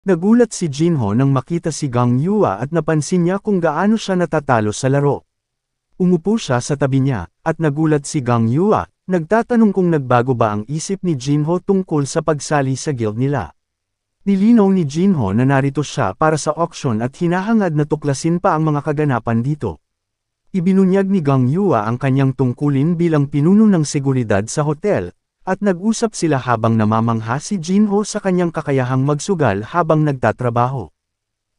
Nagulat si Jinho nang makita si Gang Yua at napansin niya kung gaano siya natatalo sa laro. Umupo siya sa tabi niya, at nagulat si Gang Yua, nagtatanong kung nagbago ba ang isip ni Jinho tungkol sa pagsali sa guild nila. Nilinaw ni Jinho na narito siya para sa auction at hinahangad na tuklasin pa ang mga kaganapan dito. Ibinunyag ni Gang Yua ang kanyang tungkulin bilang pinuno ng seguridad sa hotel, at nag-usap sila habang namamangha si Jinho sa kanyang kakayahang magsugal habang nagtatrabaho.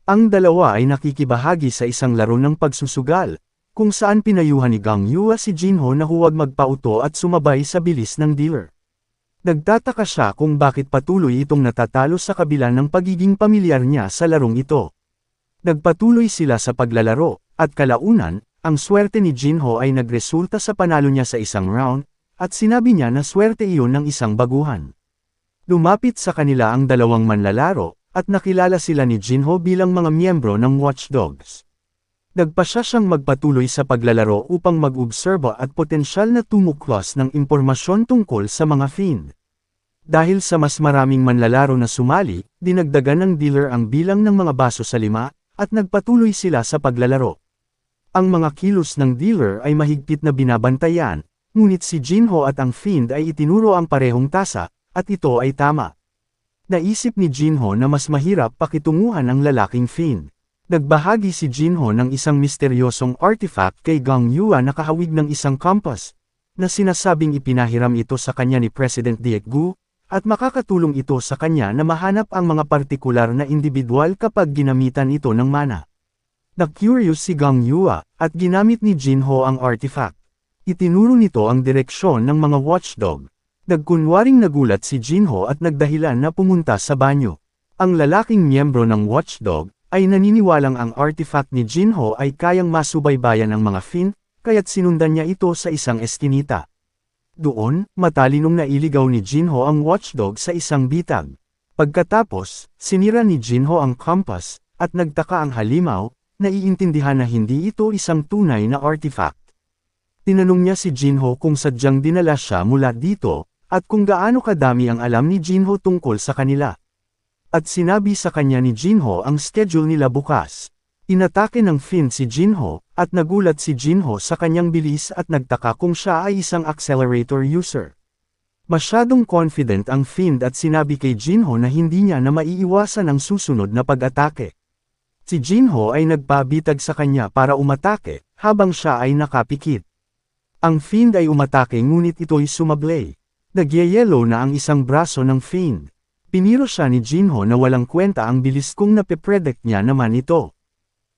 Ang dalawa ay nakikibahagi sa isang laro ng pagsusugal, kung saan pinayuhan ni Gang Yua si Jinho na huwag magpauto at sumabay sa bilis ng dealer. Nagtataka siya kung bakit patuloy itong natatalo sa kabila ng pagiging pamilyar niya sa larong ito. Nagpatuloy sila sa paglalaro, at kalaunan, ang swerte ni Jinho ay nagresulta sa panalo niya sa isang round, at sinabi niya na swerte iyon ng isang baguhan. Lumapit sa kanila ang dalawang manlalaro, at nakilala sila ni Jinho bilang mga miyembro ng Watch Dogs. Nagpasya siyang magpatuloy sa paglalaro upang mag-obserba at potensyal na tumuklas ng impormasyon tungkol sa mga fiend. Dahil sa mas maraming manlalaro na sumali, dinagdagan ng dealer ang bilang ng mga baso sa 5, at nagpatuloy sila sa paglalaro. Ang mga kilos ng dealer ay mahigpit na binabantayan, ngunit si Jinho at ang fiend ay itinuro ang parehong tasa, at ito ay tama. Naisip ni Jinho na mas mahirap pakitunguhan ang lalaking fiend. Nagbahagi si Jinho ng isang misteryosong artifact kay Gang Yua na kahawig ng isang compass, na sinasabing ipinahiram ito sa kanya ni President Diekgu, at makakatulong ito sa kanya na mahanap ang mga partikular na individual kapag ginamitan ito ng mana. Na-curious si Gang Yua, at ginamit ni Jinho ang artifact. Itinuro nito ang direksyon ng mga watchdog. Nagkunwaring nagulat si Jinho at nagdahilan na pumunta sa banyo. Ang lalaking miyembro ng watchdog, ay naniniwalang ang artifact ni Jinho ay kayang masubaybayan ang mga fiend, kaya't sinundan niya ito sa isang eskinita. Doon, matalinong nailigaw ni Jinho ang watchdog sa isang bitag. Pagkatapos, sinira ni Jinho ang compass, at nagtaka ang halimaw, naiintindihan na hindi ito isang tunay na artifact. Tinanong niya si Jinho kung sadyang dinala siya mula dito, at kung gaano kadami ang alam ni Jinho tungkol sa kanila. At sinabi sa kanya ni Jinho ang schedule nila bukas. Inatake ng fiend si Jinho, at nagulat si Jinho sa kanyang bilis at nagtaka kung siya ay isang accelerator user. Masyadong confident ang fiend at sinabi kay Jinho na hindi niya na maiiwasan ang susunod na pag-atake. Si Jinho ay nagpabitag sa kanya para umatake, habang siya ay nakapikit. Ang fiend ay umatake ngunit ito'y sumablay. Nagyayelo na ang isang braso ng fiend. Piniro siya ni Jinho na walang kwenta ang bilis kung napipredict niya naman ito.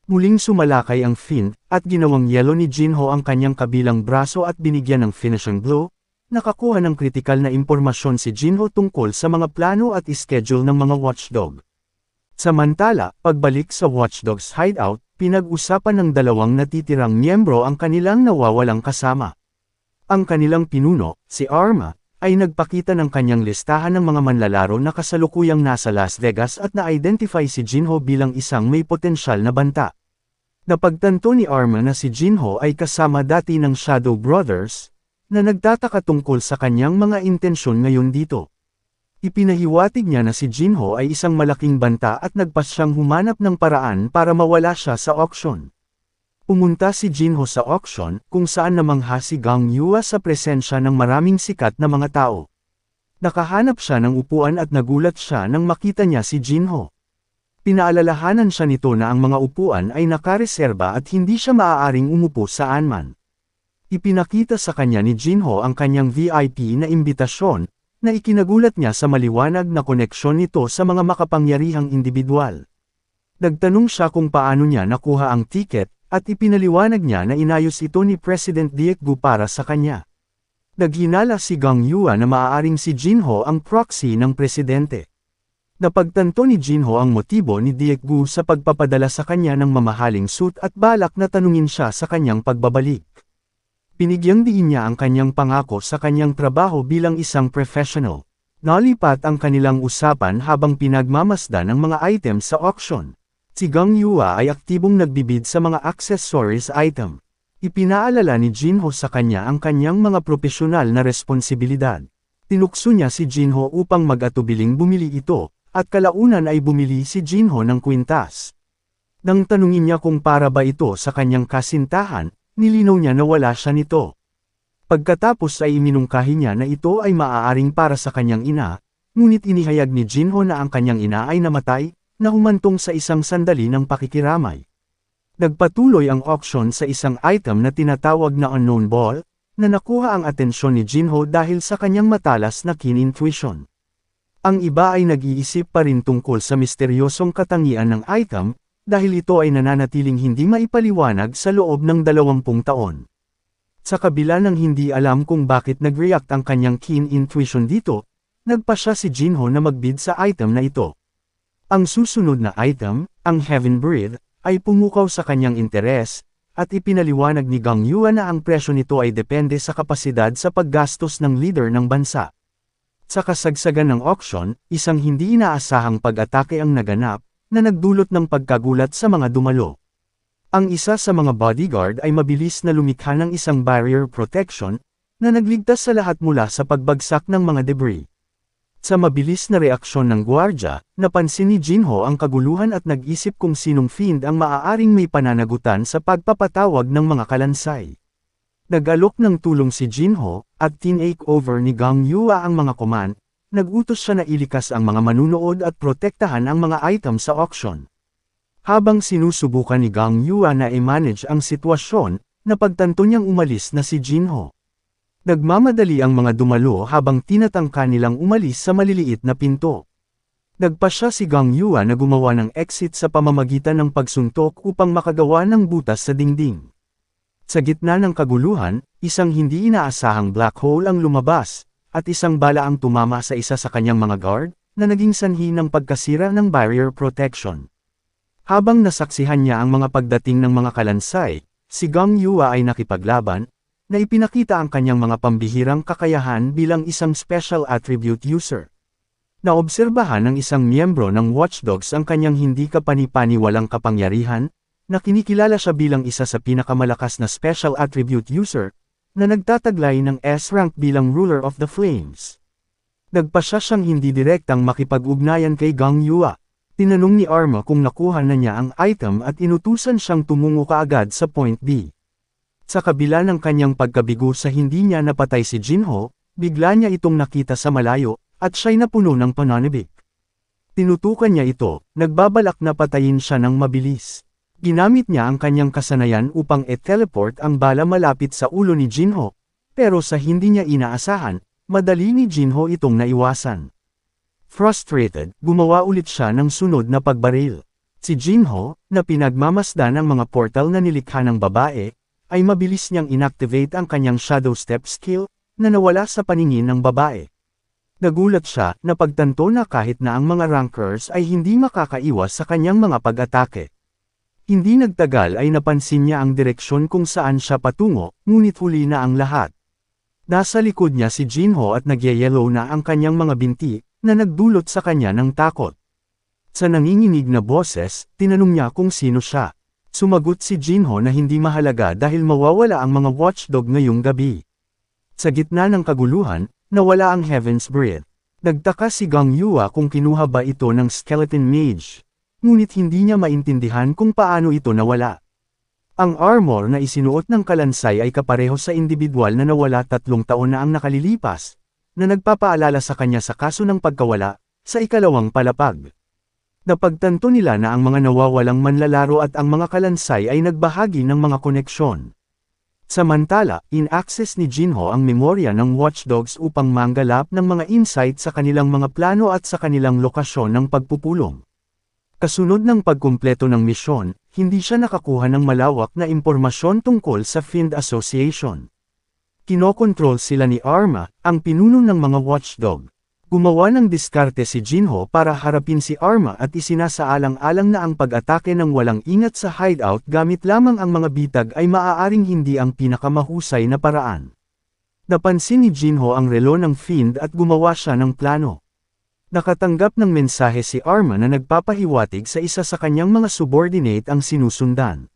Muling sumalakay ang fiend, at ginawang yelo ni Jinho ang kanyang kabilang braso at binigyan ng finishing blow. Nakakuha ng kritikal na impormasyon si Jinho tungkol sa mga plano at schedule ng mga watchdog. Samantala, pagbalik sa watchdog's hideout, pinag-usapan ng dalawang natitirang miyembro ang kanilang nawawalang kasama. Ang kanilang pinuno, si Arma, ay nagpakita ng kanyang listahan ng mga manlalaro na kasalukuyang nasa Las Vegas at na-identify si Jinho bilang isang may potensyal na banta. Napagtanto ni Arma na si Jinho ay kasama dati ng Shadow Brothers, na nagtataka tungkol sa kanyang mga intensyon ngayon dito. Ipinahiwatig niya na si Jinho ay isang malaking banta at nagpas siyang humanap ng paraan para mawala siya sa auction. Pumunta si Jinho sa auction, kung saan namangha si Gang Yua sa presensya ng maraming sikat na mga tao. Nakahanap siya ng upuan at nagulat siya nang makita niya si Jinho. Pinaalalahanan siya nito na ang mga upuan ay nakareserba at hindi siya maaaring umupo saan man. Ipinakita sa kanya ni Jinho ang kanyang VIP na imbitasyon, na ikinagulat niya sa maliwanag na koneksyon nito sa mga makapangyarihang individual. Nagtanong siya kung paano niya nakuha ang tiket, at ipinaliwanag niya na inayos ito ni President Diekgu para sa kanya. Naghinala si Gang Yua na maaaring si Jinho ang proxy ng presidente. Napagtanto ni Jinho ang motibo ni Diekgu sa pagpapadala sa kanya ng mamahaling suit at balak na tanungin siya sa kanyang pagbabalik. Binigyang diin niya ang kanyang pangako sa kanyang trabaho bilang isang professional. Nalipat ang kanilang usapan habang pinagmamasdan ang mga items sa auction. Si Gang Yua ay aktibong nagbibid sa mga accessories item. Ipinaalala ni Jinho sa kanya ang kanyang mga profesional na responsibilidad. Tinukso niya si Jinho upang mag-atubiling bumili ito, at kalaunan ay bumili si Jinho ng kwintas. Nang tanungin niya kung para ba ito sa kanyang kasintahan, nilinaw niya na wala siya nito. Pagkatapos ay iminungkahi niya na ito ay maaaring para sa kanyang ina, ngunit inihayag ni Jinho na ang kanyang ina ay namatay, na humantong sa isang sandali ng pakikiramay. Nagpatuloy ang auction sa isang item na tinatawag na unknown ball, na nakuha ang atensyon ni Jinho dahil sa kanyang matalas na keen intuition. Ang iba ay nag-iisip pa rin tungkol sa misteryosong katangian ng item, dahil ito ay nananatiling hindi maipaliwanag sa loob ng 20 taon. Sa kabila ng hindi alam kung bakit nag-react ang kanyang keen intuition dito, nagpasya si Jinho na magbid sa item na ito. Ang susunod na item, ang Heaven Breath, ay pumukaw sa kanyang interes, at ipinaliwanag ni Gang Yua na ang presyo nito ay depende sa kapasidad sa paggastos ng leader ng bansa. Sa kasagsagan ng auction, isang hindi inaasahang pag-atake ang naganap, na nagdulot ng pagkagulat sa mga dumalo. Ang isa sa mga bodyguard ay mabilis na lumikha ng isang barrier protection, na nagligtas sa lahat mula sa pagbagsak ng mga debris. Sa mabilis na reaksyon ng gwardya, napansin ni Jinho ang kaguluhan at nag-isip kung sinong fiend ang maaaring may pananagutan sa pagpapatawag ng mga kalansay. Nag-alok ng tulong si Jinho, at tinake over ni Gang Yua ang mga command, nag-utos siya na ilikas ang mga manunood at protektahan ang mga item sa auction. Habang sinusubukan ni Gang Yua na i-manage ang sitwasyon, napagtanto niyang umalis na si Jinho. Nagmamadali ang mga dumalo habang tinatangka nilang umalis sa maliliit na pinto. Nagpasya si Gang Yua na gumawa ng exit sa pamamagitan ng pagsuntok upang makagawa ng butas sa dingding. Sa gitna ng kaguluhan, isang hindi inaasahang black hole ang lumabas, at isang bala ang tumama sa isa sa kanyang mga guard, na naging sanhi ng pagkasira ng barrier protection. Habang nasaksihan niya ang mga pagdating ng mga kalansay, si Gang Yua ay nakipaglaban, na ipinakita ang kanyang mga pambihirang kakayahan bilang isang special attribute user. Naobserbahan ng isang miyembro ng Watchdogs ang kanyang hindi kapani-paniwalang kapangyarihan, na kinikilala siya bilang isa sa pinakamalakas na special attribute user, na nagtataglay ng S-rank bilang Ruler of the Flames. Nagpasya siyang hindi direktang makipag-ugnayan kay Gang Yua. Tinanong ni Arma kung nakuha na niya ang item at inutusan siyang tumungo kaagad sa Point B. Sa kabila ng kanyang pagkabigo sa hindi niya napatay si Jinho, bigla niya itong nakita sa malayo, at siya'y napuno ng pananibik. Tinutukan niya ito, nagbabalak na patayin siya ng mabilis. Ginamit niya ang kanyang kasanayan upang e-teleport ang bala malapit sa ulo ni Jinho, pero sa hindi niya inaasahan, madali ni Jinho itong naiwasan. Frustrated, gumawa ulit siya ng sunod na pagbaril. Si Jinho, na pinagmamasdan ng mga portal na nilikha ng babae, ay mabilis niyang inactivate ang kanyang shadow step skill, na nawala sa paningin ng babae. Nagulat siya na pagtanto na kahit na ang mga rankers ay hindi makakaiwas sa kanyang mga pag-atake. Hindi nagtagal ay napansin niya ang direksyon kung saan siya patungo, ngunit huli na ang lahat. Nasa likod niya si Jinho at nagyayelo na ang kanyang mga binti, na nagdulot sa kanya ng takot. Sa nanginginig na boses, tinanong niya kung sino siya. Sumagot si Jinho na hindi mahalaga dahil mawawala ang mga watchdog ngayong gabi. Sa gitna ng kaguluhan, nawala ang Heaven's Breath. Nagtaka si Gang Yua kung kinuha ba ito ng Skeleton Mage, ngunit hindi niya maintindihan kung paano ito nawala. Ang armor na isinuot ng kalansay ay kapareho sa individual na nawala 3 taon na ang nakalilipas, na nagpapaalala sa kanya sa kaso ng pagkawala, sa ikalawang palapag. Napagtanto nila na ang mga nawawalang manlalaro at ang mga kalansay ay nagbahagi ng mga koneksyon. Samantala, in-access ni Jinho ang memorya ng Watchdogs upang manggalap ng mga insight sa kanilang mga plano at sa kanilang lokasyon ng pagpupulong. Kasunod ng pagkumpleto ng misyon, hindi siya nakakuha ng malawak na impormasyon tungkol sa Fiend Association. Kinokontrol sila ni Arma, ang pinuno ng mga watchdog. Gumawa ng diskarte si Jinho para harapin si Arma at isinasaalang-alang na ang pag-atake ng walang ingat sa hideout gamit lamang ang mga bitag ay maaaring hindi ang pinakamahusay na paraan. Napansin ni Jinho ang relo ng Fiend at gumawa siya ng plano. Nakatanggap ng mensahe si Arma na nagpapahiwatig sa isa sa kanyang mga subordinate ang sinusundan.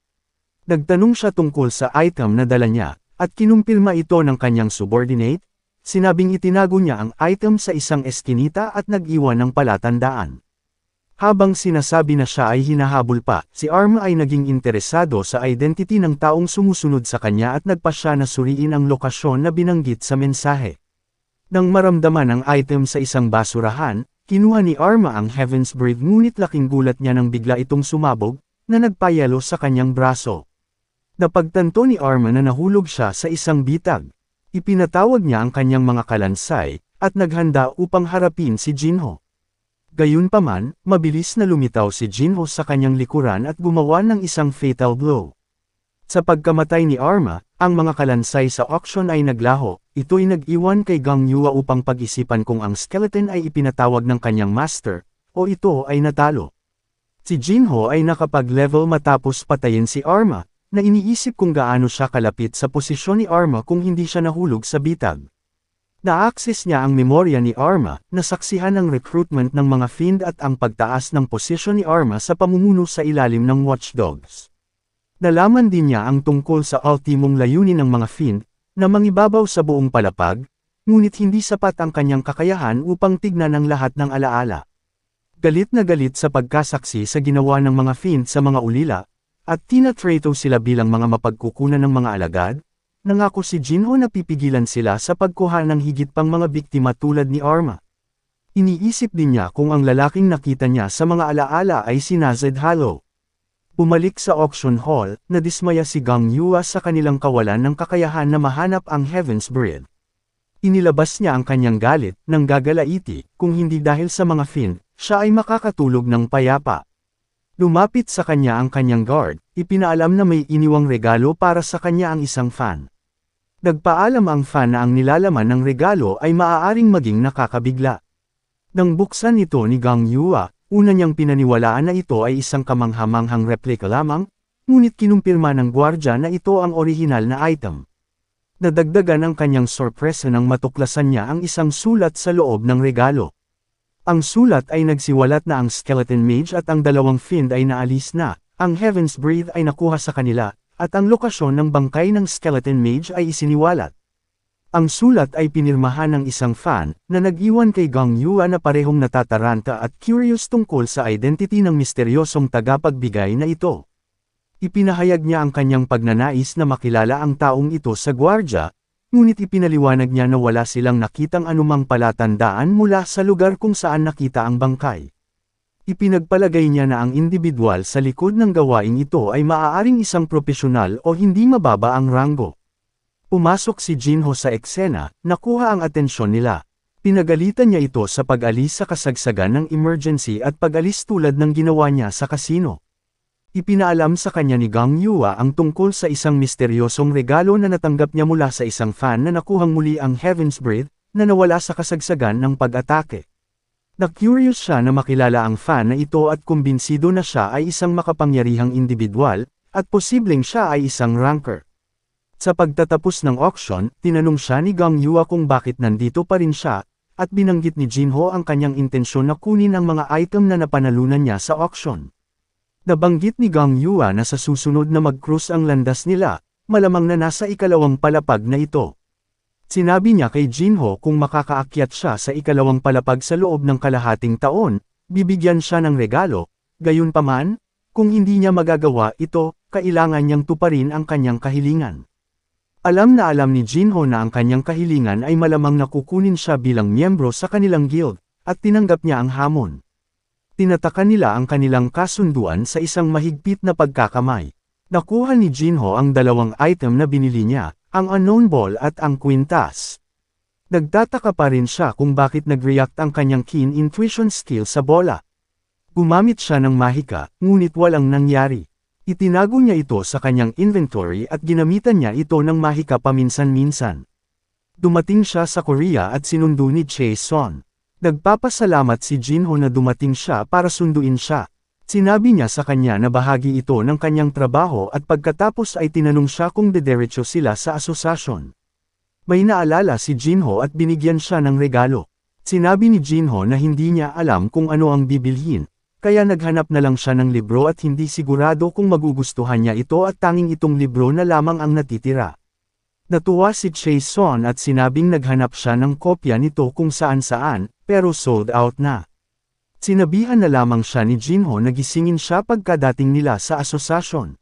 Nagtanong siya tungkol sa item na dala niya, at kinumpirma ito ng kanyang subordinate, sinabing itinago niya ang item sa isang eskinita at nag-iwan ng palatandaan. Habang sinasabi na siya ay hinahabol pa, si Arma ay naging interesado sa identity ng taong sumusunod sa kanya at nagpasya na suriin ang lokasyon na binanggit sa mensahe. Nang maramdaman ang item sa isang basurahan, kinuha ni Arma ang Heaven's Breath ngunit laking gulat niya nang bigla itong sumabog, na nagpayelo sa kanyang braso. Napagtanto ni Arma na nahulog siya sa isang bitag. Ipinatawag niya ang kanyang mga kalansay, at naghanda upang harapin si Jinho. Gayunpaman, mabilis na lumitaw si Jinho sa kanyang likuran at gumawa ng isang fatal blow. Sa pagkamatay ni Arma, ang mga kalansay sa auction ay naglaho, ito'y nag-iwan kay Gang Yua upang pag-isipan kung ang skeleton ay ipinatawag ng kanyang master, o ito ay natalo. Si Jinho ay nakapag-level matapos patayin si Arma, na iniisip kung gaano siya kalapit sa posisyon ni Arma kung hindi siya nahulog sa bitag. Na-access niya ang memorya ni Arma, nasaksihan ang recruitment ng mga Fiend at ang pagtaas ng posisyon ni Arma sa pamumuno sa ilalim ng Watchdogs. Nalaman din niya ang tungkol sa ultimong layunin ng mga Fiend, na mangibabaw sa buong palapag, ngunit hindi sapat ang kanyang kakayahan upang tignan ang lahat ng alaala. Galit na galit sa pagkasaksi sa ginawa ng mga Fiend sa mga ulila, at tinatrato sila bilang mga mapagkukunan ng mga alagad, nangako si Jinho na pipigilan sila sa pagkuha ng higit pang mga biktima tulad ni Arma. Iniisip din niya kung ang lalaking nakita niya sa mga alaala ay si Nazed Hollow. Bumalik sa auction hall, nadismaya si Gang Yua sa kanilang kawalan ng kakayahan na mahanap ang Heaven's Breath. Inilabas niya ang kanyang galit, nang gagalaiti, kung hindi dahil sa mga Fiend, siya ay makakatulog ng payapa. Lumapit sa kanya ang kanyang guard, ipinaalam na may iniwang regalo para sa kanya ang isang fan. Nagpaalam ang fan na ang nilalaman ng regalo ay maaaring maging nakakabigla. Nang buksan ito ni Gang Yua, una niyang pinaniwalaan na ito ay isang kamanghamanghang replika lamang, ngunit kinumpirma ng gwardya na ito ang orihinal na item. Nadagdagan ang kanyang sorpresa nang matuklasan niya ang isang sulat sa loob ng regalo. Ang sulat ay nagsiwalat na ang Skeleton Mage at ang dalawang Fiend ay naalis na, ang Heaven's Breath ay nakuha sa kanila, at ang lokasyon ng bangkay ng Skeleton Mage ay isiniwalat. Ang sulat ay pinirmahan ng isang fan, na nag-iwan kay Gang Yua na parehong natataranta at curious tungkol sa identity ng misteryosong tagapagbigay na ito. Ipinahayag niya ang kanyang pagnanais na makilala ang taong ito sa gwardya, ngunit ipinaliwanag niya na wala silang nakitang anumang palatandaan mula sa lugar kung saan nakita ang bangkay. Ipinagpalagay niya na ang individual sa likod ng gawaing ito ay maaaring isang propesyonal o hindi mababa ang ranggo. Pumasok si Jinho sa eksena, nakuha ang atensyon nila. Pinagalitan niya ito sa pag-alis sa kasagsagan ng emergency at pag-alis tulad ng ginawa niya sa kasino. Ipinaalam sa kanya ni Gang Yua ang tungkol sa isang misteryosong regalo na natanggap niya mula sa isang fan na nakuhang muli ang Heaven's Breath, na nawala sa kasagsagan ng pag-atake. Na-curious siya na makilala ang fan na ito at kumbinsido na siya ay isang makapangyarihang individual, at posibleng siya ay isang ranker. Sa pagtatapos ng auction, tinanong siya ni Gang Yua kung bakit nandito pa rin siya, at binanggit ni Jinho ang kanyang intensyon na kunin ang mga item na napanalunan niya sa auction. Nabanggit ni Gang Yua na sa susunod na mag-cruise ang landas nila, malamang na nasa ikalawang palapag na ito. Sinabi niya kay Jinho kung makakaakyat siya sa ikalawang palapag sa loob ng kalahating taon, bibigyan siya ng regalo, gayunpaman, kung hindi niya magagawa ito, kailangan niyang tuparin ang kanyang kahilingan. Alam na alam ni Jinho na ang kanyang kahilingan ay malamang nakukunin siya bilang miyembro sa kanilang guild, at tinanggap niya ang hamon. Tinatakan nila ang kanilang kasunduan sa isang mahigpit na pagkakamay. Nakuha ni Jinho ang dalawang item na binili niya, ang Unknown Ball at ang Quintas. Nagtataka pa rin siya kung bakit nag-react ang kanyang keen intuition skill sa bola. Gumamit siya ng mahika, ngunit walang nangyari. Itinago niya ito sa kanyang inventory at ginamitan niya ito ng mahika paminsan-minsan. Dumating siya sa Korea at sinundo ni Chae Son. Nagpapasalamat si Jinho na dumating siya para sunduin siya. Sinabi niya sa kanya na bahagi ito ng kanyang trabaho at pagkatapos ay tinanong siya kung dederecho sila sa asosasyon. May naalala si Jinho at binigyan siya ng regalo. Sinabi ni Jinho na hindi niya alam kung ano ang bibilhin, kaya naghanap na lang siya ng libro at hindi sigurado kung magugustuhan niya ito at tanging itong libro na lamang ang natitira. Natuwa si Chae Son at sinabing naghanap siya ng kopya nito kung saan-saan, pero sold out na. Sinabihan na lamang siya ni Jinho na gisingin siya pagkadating nila sa asosasyon.